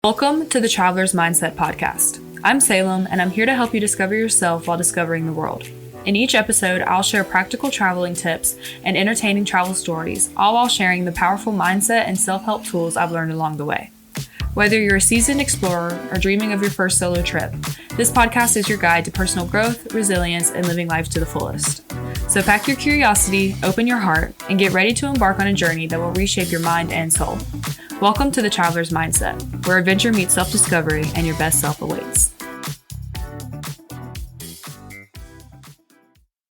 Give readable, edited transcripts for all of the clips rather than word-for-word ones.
Welcome to the Traveler's Mindset Podcast. I'm Salem, and I'm here to help you discover yourself while discovering the world. In each episode, I'll share practical traveling tips and entertaining travel stories, all while sharing the powerful mindset and self-help tools I've learned along the way. Whether you're a seasoned explorer or dreaming of your first solo trip, this podcast is your guide to personal growth, resilience, and living life to the fullest. So pack your curiosity, open your heart, and get ready to embark on a journey that will reshape your mind and soul. Welcome to the Traveler's Mindset, where adventure meets self-discovery and your best self awaits.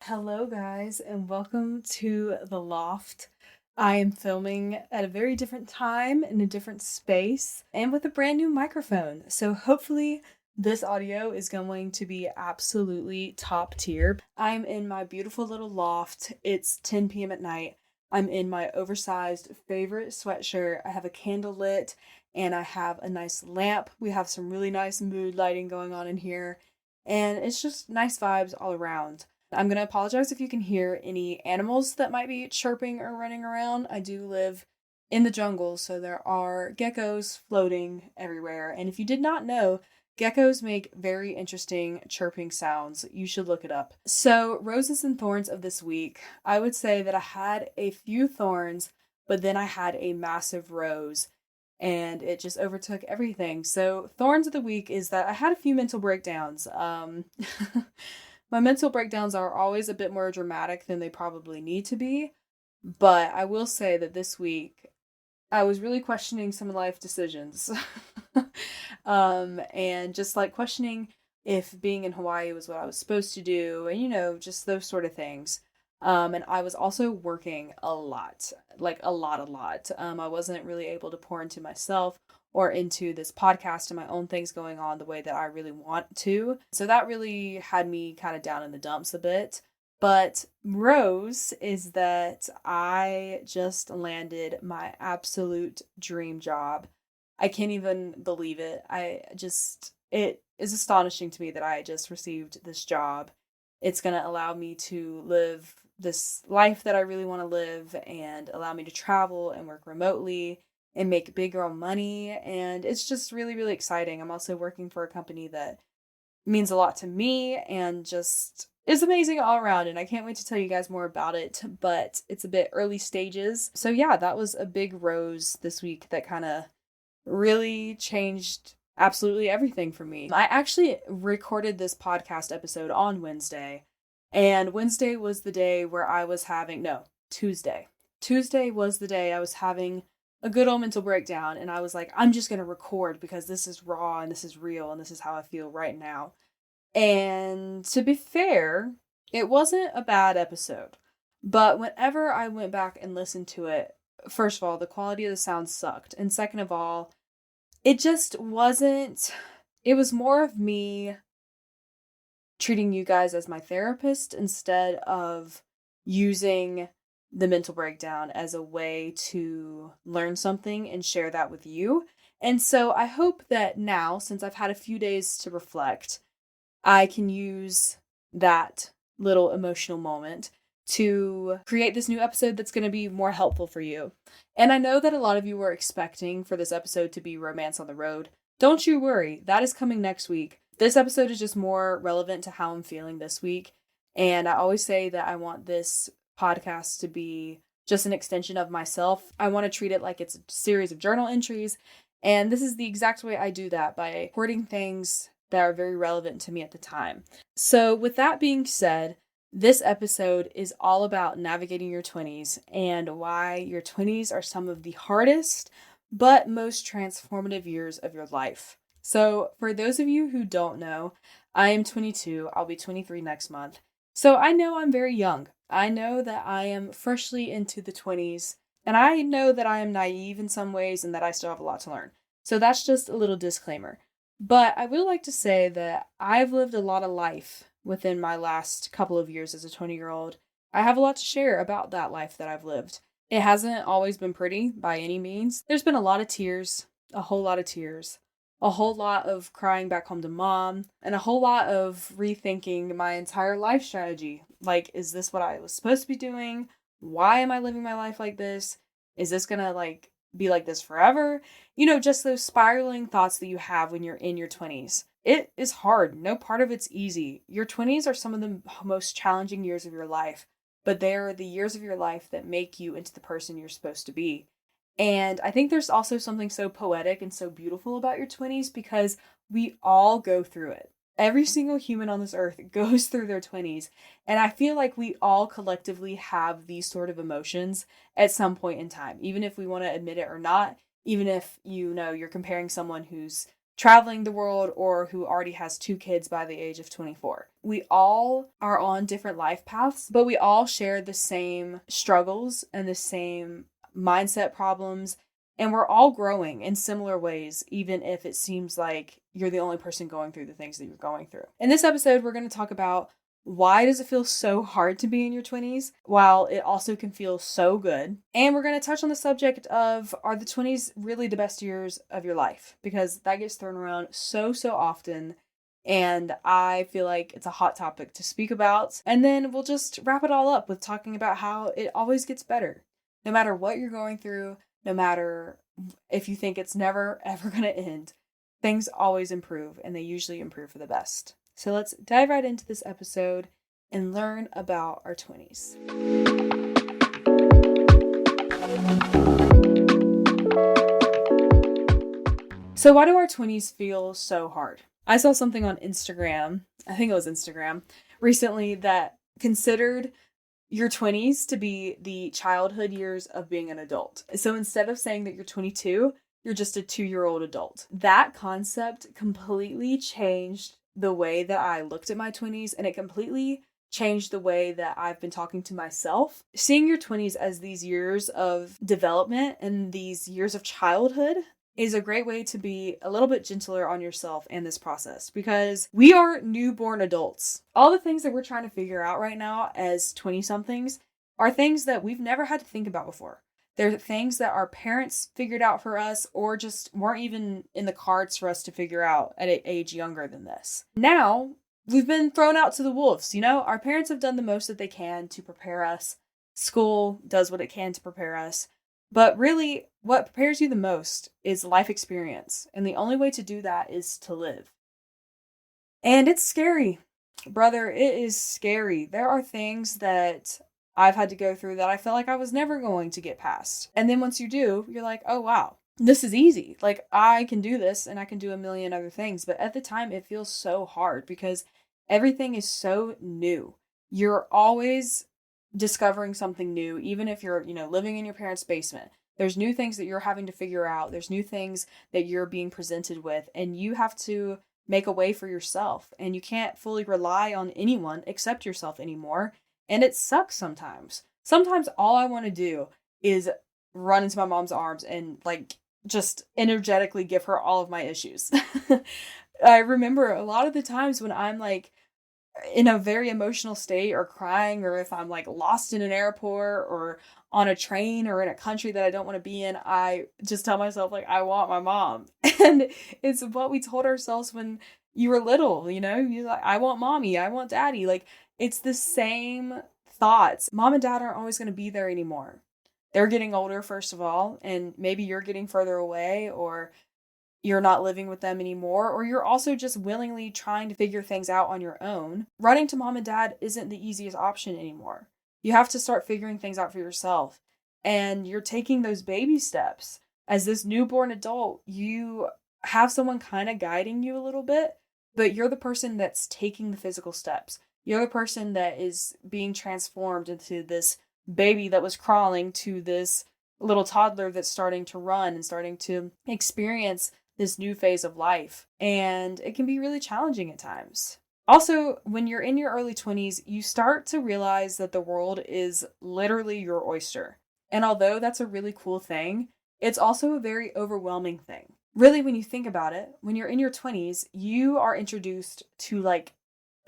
Hello guys, and welcome to The Loft. I am filming at a very different time in a different space and with a brand new microphone. So hopefully this audio is going to be absolutely top tier. I'm in my beautiful little loft. It's 10 p.m. at night. I'm in my oversized favorite sweatshirt. I have a candle lit and I have a nice lamp. We have some really nice mood lighting going on in here. And it's just nice vibes all around. I'm going to apologize if you can hear any animals that might be chirping or running around. I do live in the jungle, so there are geckos floating everywhere. And if you did not know, geckos make very interesting chirping sounds. You should look it up. So, roses and thorns of this week. I would say that I had a few thorns, but then I had a massive rose, and it just overtook everything. So, thorns of the week is that I had a few mental breakdowns. My mental breakdowns are always a bit more dramatic than they probably need to be, but I will say that this week I was really questioning some life decisions. And just like questioning if being in Hawaii was what I was supposed to do, and just those sort of things. And I was also working a lot, like a lot. I wasn't really able to pour into myself or into this podcast and my own things going on the way that I really want to. So that really had me kind of down in the dumps a bit. But rose is that I just landed my absolute dream job. I can't even believe it. It is astonishing to me that I just received this job. It's going to allow me to live this life that I really want to live and allow me to travel and work remotely and make big girl money. And it's just really, really exciting. I'm also working for a company that means a lot to me and just is amazing all around. And I can't wait to tell you guys more about it, but it's a bit early stages. So yeah, that was a big rose this week that kind of really changed absolutely everything for me. I actually recorded this podcast episode on Wednesday, and Wednesday was the day where I was Tuesday. Tuesday was the day I was having a good old mental breakdown, and I was like, I'm just going to record because this is raw and this is real and this is how I feel right now. And to be fair, it wasn't a bad episode, but whenever I went back and listened to it, first of all, the quality of the sound sucked, and second of all, it just wasn't, it was more of me treating you guys as my therapist instead of using the mental breakdown as a way to learn something and share that with you. And so I hope that now, since I've had a few days to reflect, I can use that little emotional moment to create this new episode that's going to be more helpful for you. And I know that a lot of you were expecting for this episode to be Romance on the Road. Don't you worry, that is coming next week. This episode is just more relevant to how I'm feeling this week. And I always say that I want this podcast to be just an extension of myself. I want to treat it like it's a series of journal entries. And this is the exact way I do that, by recording things that are very relevant to me at the time. So with that being said, this episode is all about navigating your 20s and why your 20s are some of the hardest but most transformative years of your life. So for those of you who don't know, I am 22. I'll be 23 next month. So I know I'm very young. I know that I am freshly into the 20s, and I know that I am naive in some ways and that I still have a lot to learn. So that's just a little disclaimer. But I would like to say that I've lived a lot of life within my last couple of years as a 20-year-old. I have a lot to share about that life that I've lived. It hasn't always been pretty by any means. There's been a lot of tears, a whole lot of tears, a whole lot of crying back home to mom, and a whole lot of rethinking my entire life strategy. Like, is this what I was supposed to be doing? Why am I living my life like this? Is this gonna be like this forever? Just those spiraling thoughts that you have when you're in your 20s. It is hard. No part of it's easy. Your 20s are some of the most challenging years of your life, but they're the years of your life that make you into the person you're supposed to be. And I think there's also something so poetic and so beautiful about your 20s because we all go through it. Every single human on this earth goes through their 20s. And I feel like we all collectively have these sort of emotions at some point in time, even if we want to admit it or not, even if you're comparing someone who's traveling the world or who already has 2 kids by the age of 24. We all are on different life paths, but we all share the same struggles and the same mindset problems, and we're all growing in similar ways, even if it seems like you're the only person going through the things that you're going through. In this episode, we're going to talk about why does it feel so hard to be in your 20s, while it also can feel so good. And we're going to touch on the subject of, are the 20s really the best years of your life? Because that gets thrown around so often, and I feel like it's a hot topic to speak about. And then we'll just wrap it all up with talking about how it always gets better. No matter what you're going through, no matter if you think it's never, ever going to end, things always improve, and they usually improve for the best. So let's dive right into this episode and learn about our 20s. So why do our 20s feel so hard? I saw something on Instagram, I think it was Instagram, recently that considered your 20s to be the childhood years of being an adult. So instead of saying that you're 22, you're just a 2-year-old adult. That concept completely changed the way that I looked at my 20s, and it completely changed the way that I've been talking to myself. Seeing your 20s as these years of development and these years of childhood is a great way to be a little bit gentler on yourself in this process, because we are newborn adults. All the things that we're trying to figure out right now as 20-somethings are things that we've never had to think about before. They're things that our parents figured out for us or just weren't even in the cards for us to figure out at an age younger than this. Now, we've been thrown out to the wolves. Our parents have done the most that they can to prepare us. School does what it can to prepare us. But really, what prepares you the most is life experience. And the only way to do that is to live. And it's scary. Brother, it is scary. There are things that I've had to go through that I felt like I was never going to get past. And then once you do, you're like, oh, wow, this is easy. Like, I can do this and I can do a million other things. But at the time, it feels so hard because everything is so new. You're always discovering something new, even if you're, living in your parents' basement. There's new things that you're having to figure out. There's new things that you're being presented with, and you have to make a way for yourself. And you can't fully rely on anyone except yourself anymore. And it sucks sometimes. Sometimes all I want to do is run into my mom's arms and just energetically give her all of my issues. I remember a lot of the times when I'm in a very emotional state or crying, or if I'm lost in an airport or on a train or in a country that I don't want to be in, I just tell myself I want my mom. And it's what we told ourselves when you were little, you're like, I want mommy, I want daddy. It's the same thoughts. Mom and dad aren't always going to be there anymore. They're getting older, first of all, and maybe you're getting further away, or you're not living with them anymore, or you're also just willingly trying to figure things out on your own. Running to mom and dad isn't the easiest option anymore. You have to start figuring things out for yourself. And you're taking those baby steps. As this newborn adult, you have someone kind of guiding you a little bit, but you're the person that's taking the physical steps. You're the person that is being transformed into this baby that was crawling to this little toddler that's starting to run and starting to experience this new phase of life. And it can be really challenging at times. Also, when you're in your early 20s, you start to realize that the world is literally your oyster. And although that's a really cool thing, it's also a very overwhelming thing. Really, when you think about it, when you're in your 20s, you are introduced to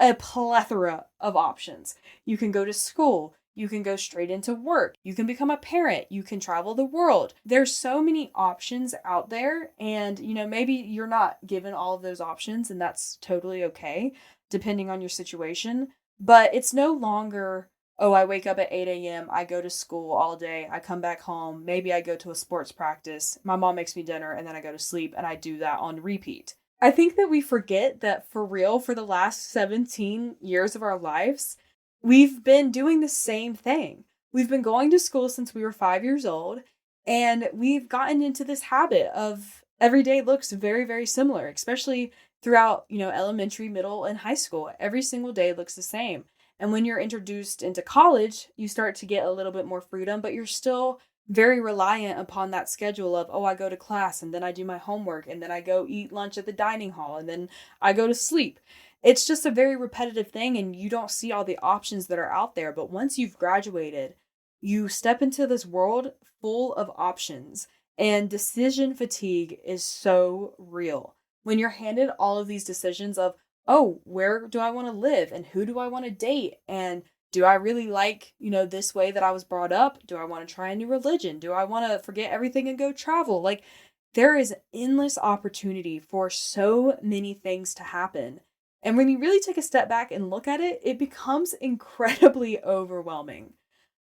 a plethora of options. You can go to school. You can go straight into work. You can become a parent. You can travel the world. There's so many options out there. And, maybe you're not given all of those options, and that's totally okay, depending on your situation. But it's no longer oh, I wake up at 8 a.m., I go to school all day, I come back home, maybe I go to a sports practice, my mom makes me dinner, and then I go to sleep, and I do that on repeat. I think that we forget that for real, for the last 17 years of our lives, we've been doing the same thing. We've been going to school since we were 5 years old, and we've gotten into this habit of every day looks very, very similar, especially throughout, elementary, middle, and high school. Every single day looks the same. And when you're introduced into college, you start to get a little bit more freedom, but you're still very reliant upon that schedule of, oh, I go to class and then I do my homework and then I go eat lunch at the dining hall and then I go to sleep. It's just a very repetitive thing and you don't see all the options that are out there. But once you've graduated, you step into this world full of options, and decision fatigue is so real. When you're handed all of these decisions of, oh, where do I want to live and who do I want to date? And do I really like, this way that I was brought up? Do I want to try a new religion? Do I want to forget everything and go travel? Like, there is endless opportunity for so many things to happen. And when you really take a step back and look at it, it becomes incredibly overwhelming.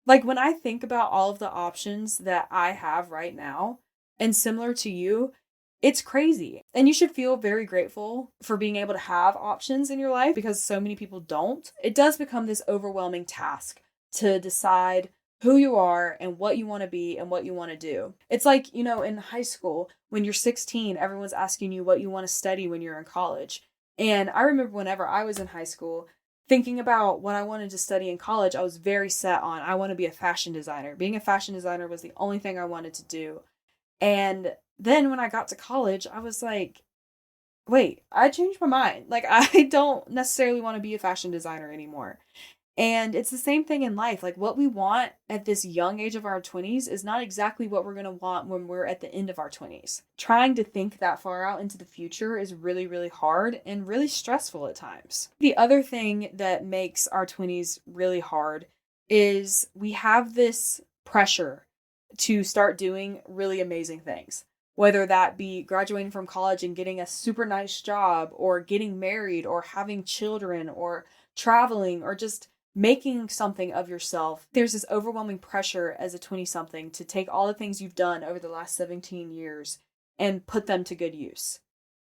Like, when I think about all of the options that I have right now, and similar to you, it's crazy. And you should feel very grateful for being able to have options in your life because so many people don't. It does become this overwhelming task to decide who you are and what you want to be and what you want to do. It's like, in high school, when you're 16, everyone's asking you what you want to study when you're in college. And I remember whenever I was in high school, thinking about what I wanted to study in college, I was very set on, I want to be a fashion designer. Being a fashion designer was the only thing I wanted to do. And then when I got to college, I was like, wait, I changed my mind. Like, I don't necessarily want to be a fashion designer anymore. And it's the same thing in life. Like, what we want at this young age of our 20s is not exactly what we're going to want when we're at the end of our 20s. Trying to think that far out into the future is really, really hard and really stressful at times. The other thing that makes our 20s really hard is we have this pressure to start doing really amazing things. Whether that be graduating from college and getting a super nice job, or getting married, or having children, or traveling, or just making something of yourself. There's this overwhelming pressure as a 20-something to take all the things you've done over the last 17 years and put them to good use.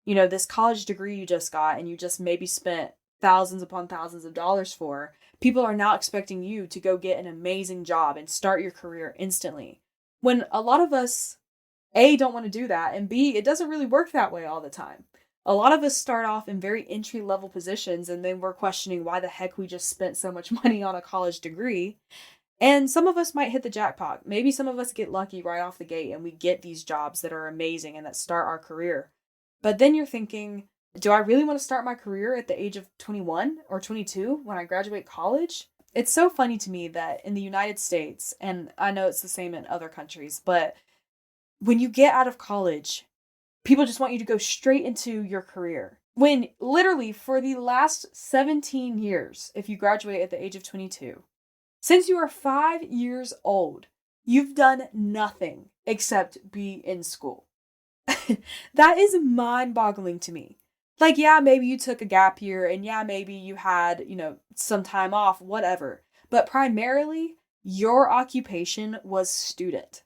This college degree you just got and you just maybe spent thousands upon thousands of dollars for, people are now expecting you to go get an amazing job and start your career instantly. When a lot of us, A, don't want to do that, and B, it doesn't really work that way all the time. A lot of us start off in very entry-level positions, and then we're questioning why the heck we just spent so much money on a college degree. And some of us might hit the jackpot. Maybe some of us get lucky right off the gate, and we get these jobs that are amazing and that start our career. But then you're thinking, do I really want to start my career at the age of 21 or 22 when I graduate college? It's so funny to me that in the United States, and I know it's the same in other countries, but when you get out of college, people just want you to go straight into your career. When literally for the last 17 years, if you graduate at the age of 22, since you are 5 years old, you've done nothing except be in school. That is mind-boggling to me. Like, yeah, maybe you took a gap year and yeah, maybe you had, some time off, whatever. But primarily, your occupation was student.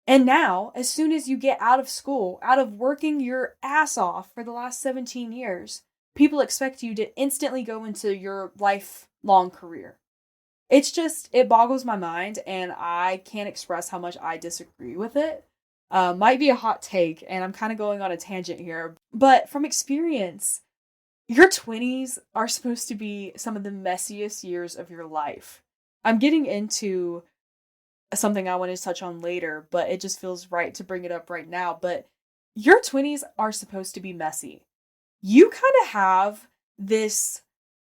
And now, as soon as you get out of school, out of working your ass off for the last 17 years, people expect you to instantly go into your lifelong career. It boggles my mind, and I can't express how much I disagree with it. Might be a hot take, and I'm kind of going on a tangent here, but from experience, your 20s are supposed to be some of the messiest years of your life. I'm getting into something I want to touch on later, but it just feels right to bring it up right now. But your 20s are supposed to be messy. You kind of have this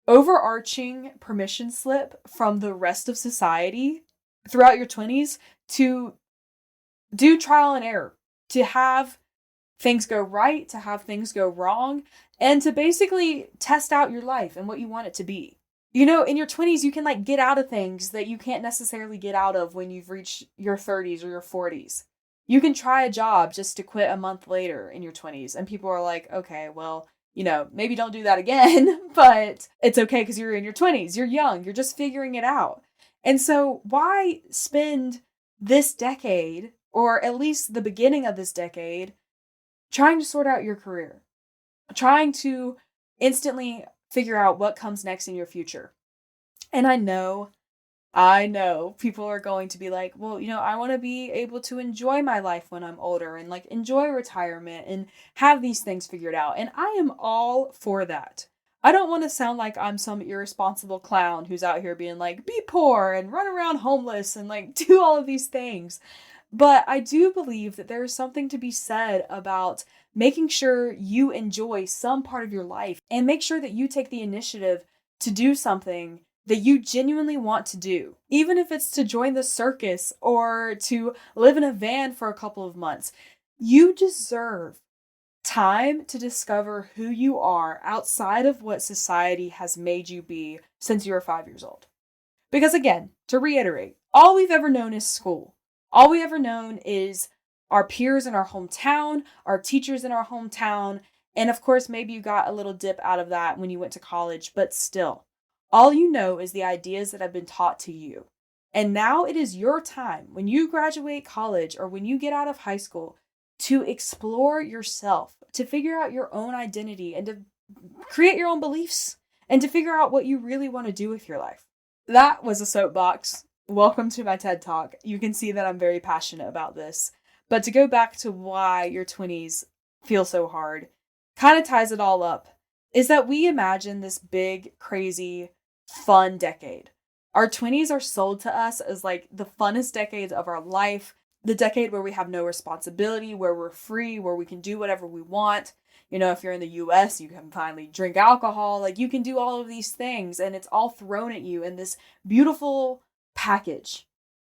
overarching permission slip from the rest of society throughout your 20s to do trial and error, to have things go right, to have things go wrong, and to basically test out your life and what you want it to be. In your 20s, you can get out of things that you can't necessarily get out of when you've reached your 30s or your 40s. You can try a job just to quit a month later in your 20s. And people are like, okay, well, maybe don't do that again, but it's okay because you're in your 20s. You're young. You're just figuring it out. And so why spend this decade, or at least the beginning of this decade, trying to sort out your career, trying to instantly figure out what comes next in your future? And I know people are going to be like, well, I want to be able to enjoy my life when I'm older and like enjoy retirement and have these things figured out. And I am all for that. I don't want to sound like I'm some irresponsible clown who's out here being like, be poor and run around homeless and like do all of these things. But I do believe that there is something to be said about making sure you enjoy some part of your life and make sure that you take the initiative to do something that you genuinely want to do, even if it's to join the circus or to live in a van for a couple of months. You deserve time to discover who you are outside of what society has made you be since you were 5 years old. Because again, to reiterate, all we've ever known is school. All we ever known is our peers in our hometown, our teachers in our hometown, and of course, maybe you got a little dip out of that when you went to college, but still, all you know is the ideas that have been taught to you. And now it is your time, when you graduate college or when you get out of high school, to explore yourself, to figure out your own identity and to create your own beliefs and to figure out what you really want to do with your life. That was a soapbox. Welcome to my TED Talk. You can see that I'm very passionate about this. But to go back to why your 20s feel so hard, kind of ties it all up, is that we imagine this big, crazy, fun decade. Our 20s are sold to us as like the funnest decades of our life, the decade where we have no responsibility, where we're free, where we can do whatever we want. If you're in the US, you can finally drink alcohol, like you can do all of these things and it's all thrown at you in this beautiful package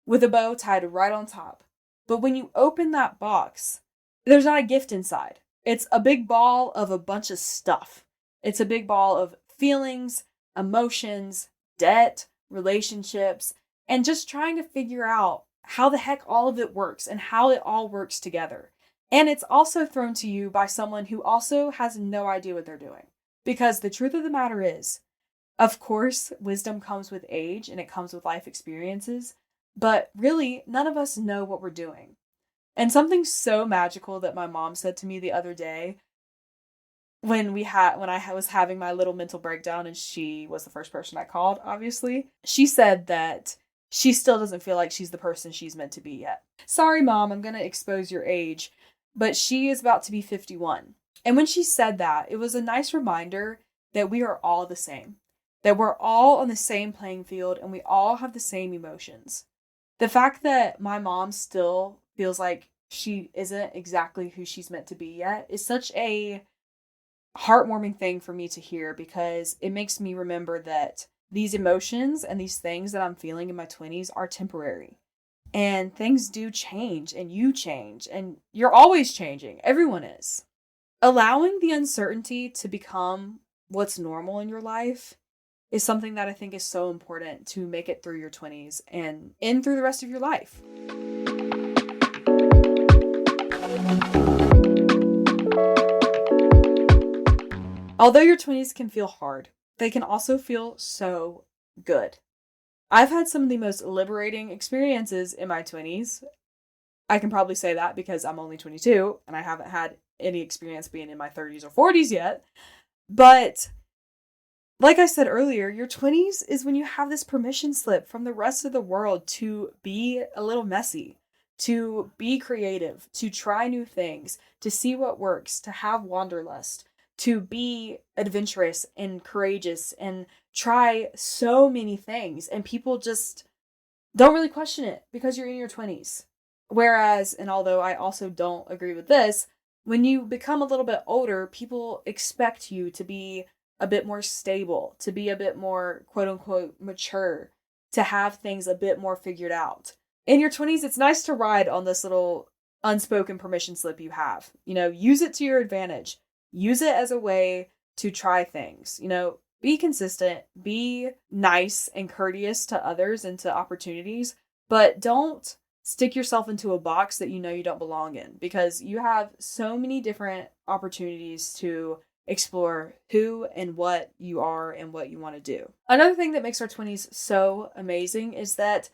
with a bow tied right on top. But when you open that box, there's not a gift inside. It's a big ball of a bunch of stuff. It's a big ball of feelings, emotions, debt, relationships, and just trying to figure out how the heck all of it works and how it all works together. And it's also thrown to you by someone who also has no idea what they're doing. Because the truth of the matter is, of course, wisdom comes with age and it comes with life experiences, but really, none of us know what we're doing. And something so magical that my mom said to me the other day when I was having my little mental breakdown, and she was the first person I called, obviously, she said that she still doesn't feel like she's the person she's meant to be yet. Sorry, Mom, I'm going to expose your age, but she is about to be 51. And when she said that, it was a nice reminder that we are all the same, that we're all on the same playing field and we all have the same emotions. The fact that my mom still feels like she isn't exactly who she's meant to be yet is such a heartwarming thing for me to hear, because it makes me remember that these emotions and these things that I'm feeling in my 20s are temporary. And things do change, and you change, and you're always changing. Everyone is. Allowing the uncertainty to become what's normal in your life is something that I think is so important to make it through your 20s and in through the rest of your life. Although your 20s can feel hard, they can also feel so good. I've had some of the most liberating experiences in my 20s. I can probably say that because I'm only 22 and I haven't had any experience being in my 30s or 40s yet. But like I said earlier, your 20s is when you have this permission slip from the rest of the world to be a little messy, to be creative, to try new things, to see what works, to have wanderlust, to be adventurous and courageous and try so many things. And people just don't really question it because you're in your 20s. Whereas, and although I also don't agree with this, when you become a little bit older, people expect you to be a bit more stable, to be a bit more quote unquote mature, to have things a bit more figured out. In your 20s, it's nice to ride on this little unspoken permission slip you have. Use it to your advantage. Use it as a way to try things. Be consistent, be nice and courteous to others and to opportunities, but don't stick yourself into a box that you don't belong in, because you have so many different opportunities to explore who and what you are and what you want to do. Another thing that makes our 20s so amazing is that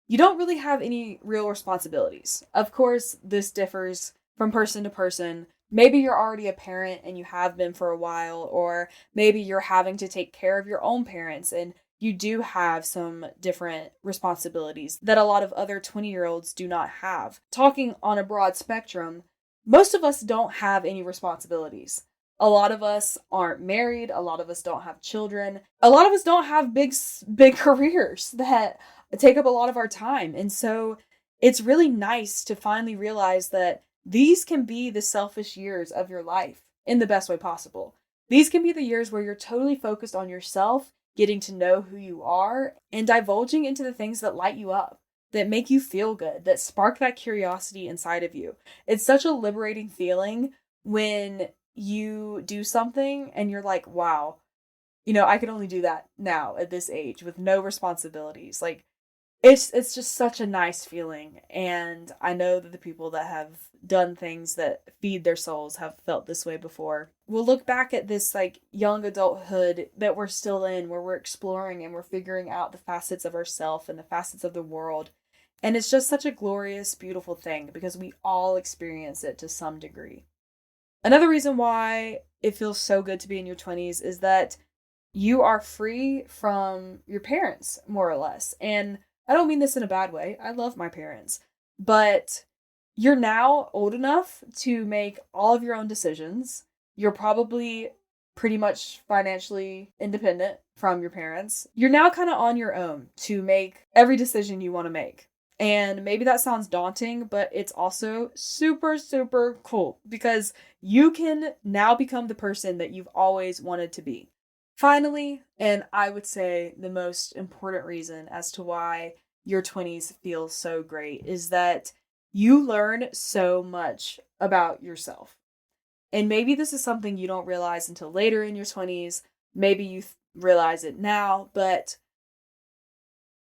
you don't really have any real responsibilities. Of course, this differs from person to person. Maybe you're already a parent and you have been for a while, or maybe you're having to take care of your own parents and you do have some different responsibilities that a lot of other 20-year-olds do not have. Talking on a broad spectrum, most of us don't have any responsibilities. A lot of us aren't married. A lot of us don't have children. A lot of us don't have big careers that take up a lot of our time. And so it's really nice to finally realize that these can be the selfish years of your life in the best way possible. These can be the years where you're totally focused on yourself, getting to know who you are, and divulging into the things that light you up, that make you feel good, that spark that curiosity inside of you. It's such a liberating feeling when you do something and you're like, wow, I can only do that now at this age with no responsibilities. Like, it's just such a nice feeling. And I know that the people that have done things that feed their souls have felt this way before. We'll look back at this like young adulthood that we're still in, where we're exploring and we're figuring out the facets of ourselves and the facets of the world. And it's just such a glorious, beautiful thing because we all experience it to some degree. Another reason why it feels so good to be in your 20s is that you are free from your parents, more or less. And I don't mean this in a bad way. I love my parents. But you're now old enough to make all of your own decisions. You're probably pretty much financially independent from your parents. You're now kind of on your own to make every decision you want to make. And maybe that sounds daunting, but it's also super, super cool because you can now become the person that you've always wanted to be. Finally, and I would say the most important reason as to why your 20s feel so great is that you learn so much about yourself. And maybe this is something you don't realize until later in your 20s. Maybe you realize it now, but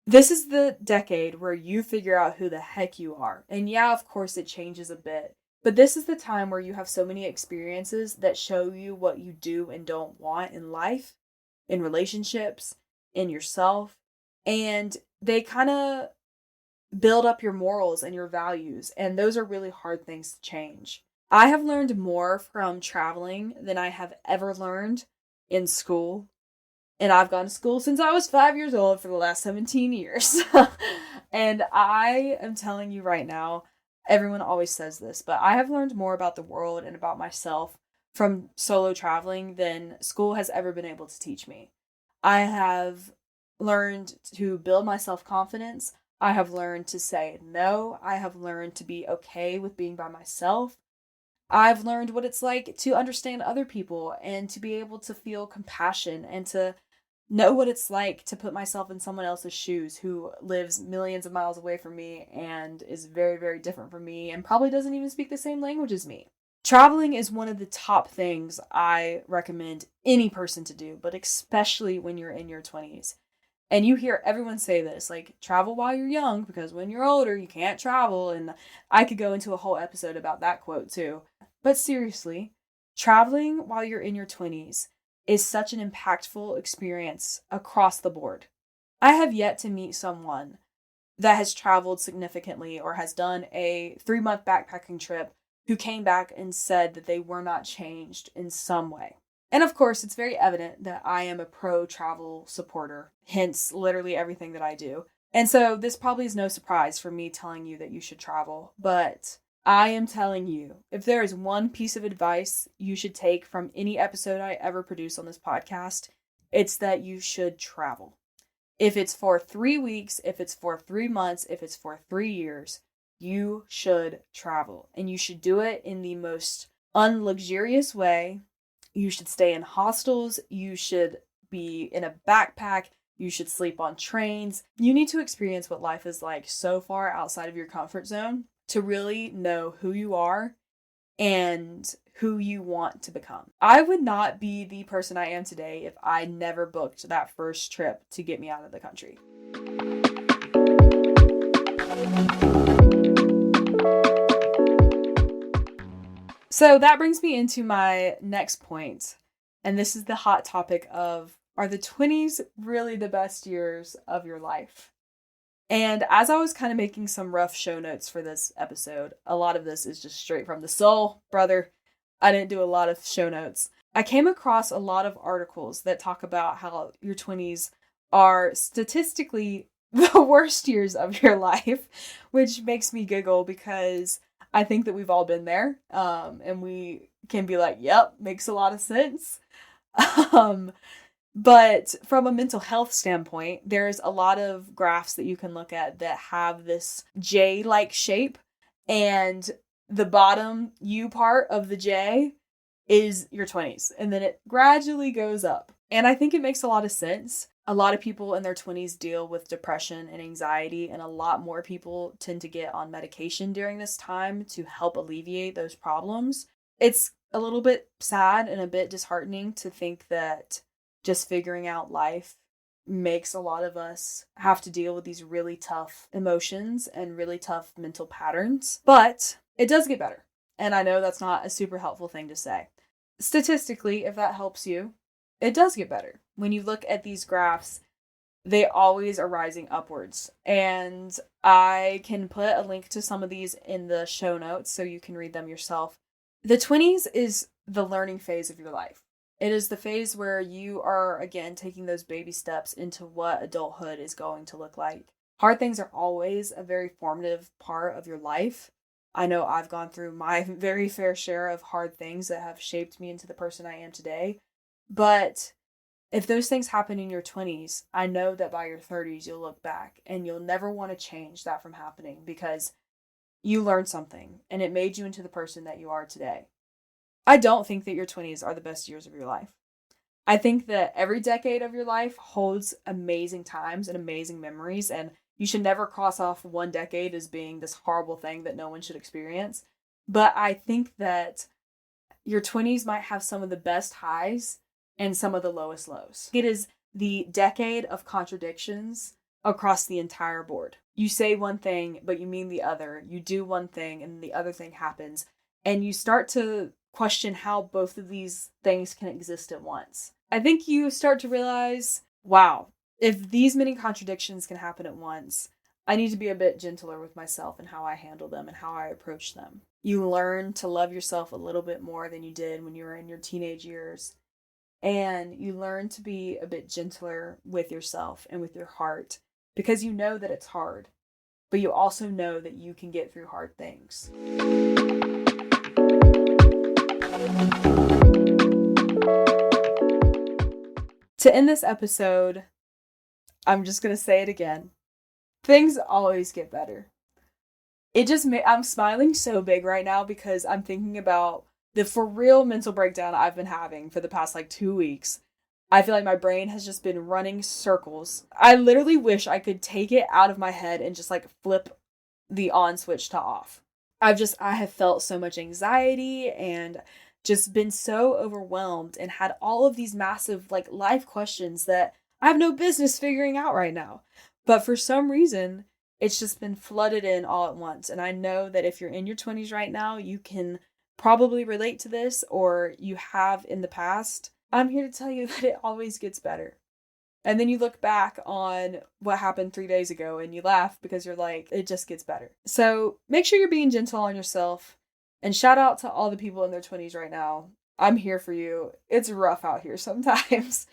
this is the decade where you figure out who the heck you are. And yeah, of course, it changes a bit. But this is the time where you have so many experiences that show you what you do and don't want in life, in relationships, in yourself. And they kind of build up your morals and your values. And those are really hard things to change. I have learned more from traveling than I have ever learned in school. And I've gone to school since I was 5 years old for the last 17 years. And I am telling you right now, everyone always says this, but I have learned more about the world and about myself from solo traveling than school has ever been able to teach me. I have learned to build my self-confidence. I have learned to say no. I have learned to be okay with being by myself. I've learned what it's like to understand other people and to be able to feel compassion and to know what it's like to put myself in someone else's shoes who lives millions of miles away from me and is very, very different from me and probably doesn't even speak the same language as me. Traveling is one of the top things I recommend any person to do, but especially when you're in your 20s. And you hear everyone say this, like, travel while you're young, because when you're older, you can't travel. And I could go into a whole episode about that quote too. But seriously, traveling while you're in your 20s is such an impactful experience across the board. I have yet to meet someone that has traveled significantly or has done a 3-month backpacking trip who came back and said that they were not changed in some way. And of course, it's very evident that I am a pro-travel supporter, hence literally everything that I do. And so this probably is no surprise for me telling you that you should travel, but I am telling you, if there is one piece of advice you should take from any episode I ever produce on this podcast, it's that you should travel. If it's for 3 weeks, if it's for 3 months, if it's for 3 years, you should travel. And you should do it in the most unluxurious way. You should stay in hostels. You should be in a backpack. You should sleep on trains. You need to experience what life is like so far outside of your comfort zone to really know who you are and who you want to become. I would not be the person I am today if I never booked that first trip to get me out of the country. So that brings me into my next point. And this is the hot topic of, are the 20s really the best years of your life? And as I was kind of making some rough show notes for this episode, a lot of this is just straight from the soul, brother. I didn't do a lot of show notes. I came across a lot of articles that talk about how your 20s are statistically the worst years of your life, which makes me giggle because I think that we've all been there. And we can be like, yep, makes a lot of sense. Um, but from a mental health standpoint, there's a lot of graphs that you can look at that have this J-like shape, and the bottom U part of the J is your 20s, and then it gradually goes up. And I think it makes a lot of sense. A lot of people in their 20s deal with depression and anxiety, and a lot more people tend to get on medication during this time to help alleviate those problems. It's a little bit sad and a bit disheartening to think that just figuring out life makes a lot of us have to deal with these really tough emotions and really tough mental patterns. But it does get better. And I know that's not a super helpful thing to say. Statistically, if that helps you, it does get better. When you look at these graphs, they always are rising upwards. And I can put a link to some of these in the show notes so you can read them yourself. The 20s is the learning phase of your life. It is the phase where you are, again, taking those baby steps into what adulthood is going to look like. Hard things are always a very formative part of your life. I know I've gone through my very fair share of hard things that have shaped me into the person I am today. But if those things happen in your 20s, I know that by your 30s, you'll look back and you'll never want to change that from happening because you learned something and it made you into the person that you are today. I don't think that your 20s are the best years of your life. I think that every decade of your life holds amazing times and amazing memories, and you should never cross off one decade as being this horrible thing that no one should experience. But I think that your 20s might have some of the best highs and some of the lowest lows. It is the decade of contradictions across the entire board. You say one thing, but you mean the other. You do one thing, and the other thing happens. And you start to question how both of these things can exist at once. I think you start to realize, wow, if these many contradictions can happen at once, I need to be a bit gentler with myself and how I handle them and how I approach them. You learn to love yourself a little bit more than you did when you were in your teenage years. And you learn to be a bit gentler with yourself and with your heart because you know that it's hard, but you also know that you can get through hard things. To end this episode, I'm just going to say it again. Things always get better. I'm smiling so big right now because I'm thinking about the for real mental breakdown I've been having for the past 2 weeks. I feel like my brain has just been running circles. I literally wish I could take it out of my head and just flip the on switch to off. I have felt so much anxiety and just been so overwhelmed and had all of these massive life questions that I have no business figuring out right now. But for some reason, it's just been flooded in all at once. And I know that if you're in your 20s right now, you can probably relate to this, or you have in the past. I'm here to tell you that it always gets better. And then you look back on what happened 3 days ago and you laugh because you're like, it just gets better. So make sure you're being gentle on yourself. And shout out to all the people in their 20s right now. I'm here for you. It's rough out here sometimes.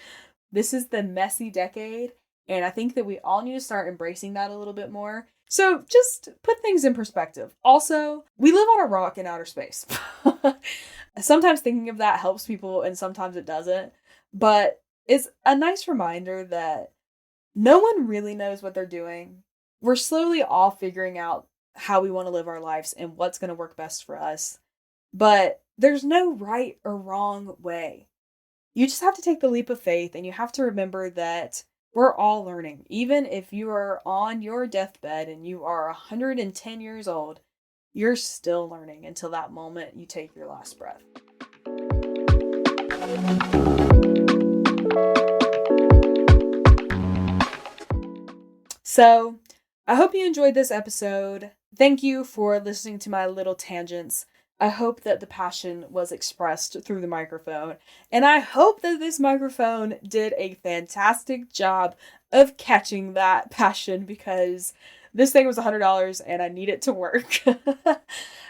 This is the messy decade. And I think that we all need to start embracing that a little bit more. So just put things in perspective. Also, we live on a rock in outer space. Sometimes thinking of that helps people and sometimes it doesn't. But it's a nice reminder that no one really knows what they're doing. We're slowly all figuring out how we want to live our lives and what's going to work best for us. But there's no right or wrong way. You just have to take the leap of faith, and you have to remember that we're all learning. Even if you are on your deathbed and you are 110 years old, you're still learning until that moment you take your last breath. So, I hope you enjoyed this episode. Thank you for listening to my little tangents. I hope that the passion was expressed through the microphone. And I hope that this microphone did a fantastic job of catching that passion because this thing was $100 and I need it to work.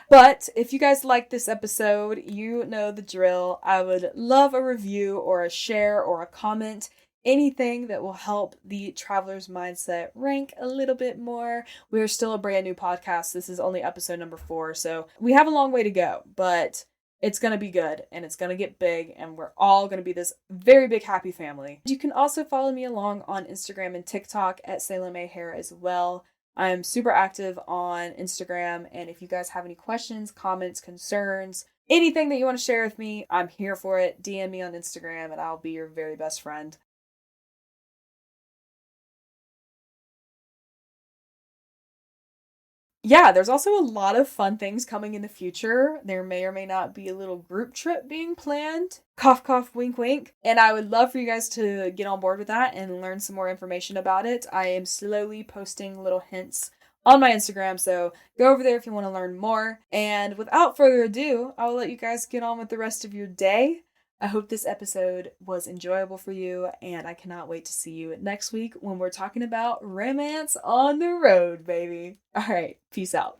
But if you guys like this episode, you know the drill. I would love a review or a share or a comment. Anything that will help the traveler's mindset rank a little bit more. We're still a brand new podcast. This is only episode number 4, so we have a long way to go, but it's going to be good and it's going to get big and we're all going to be this very big happy family. You can also follow me along on Instagram and TikTok at Salome Hair as well. I'm super active on Instagram, and if you guys have any questions, comments, concerns, anything that you want to share with me, I'm here for it. DM me on Instagram and I'll be your very best friend. Yeah, there's also a lot of fun things coming in the future. There may or may not be a little group trip being planned. Cough, cough, wink, wink. And I would love for you guys to get on board with that and learn some more information about it. I am slowly posting little hints on my Instagram, so go over there if you want to learn more. And without further ado, I will let you guys get on with the rest of your day. I hope this episode was enjoyable for you, and I cannot wait to see you next week when we're talking about romance on the road, baby. All right, peace out.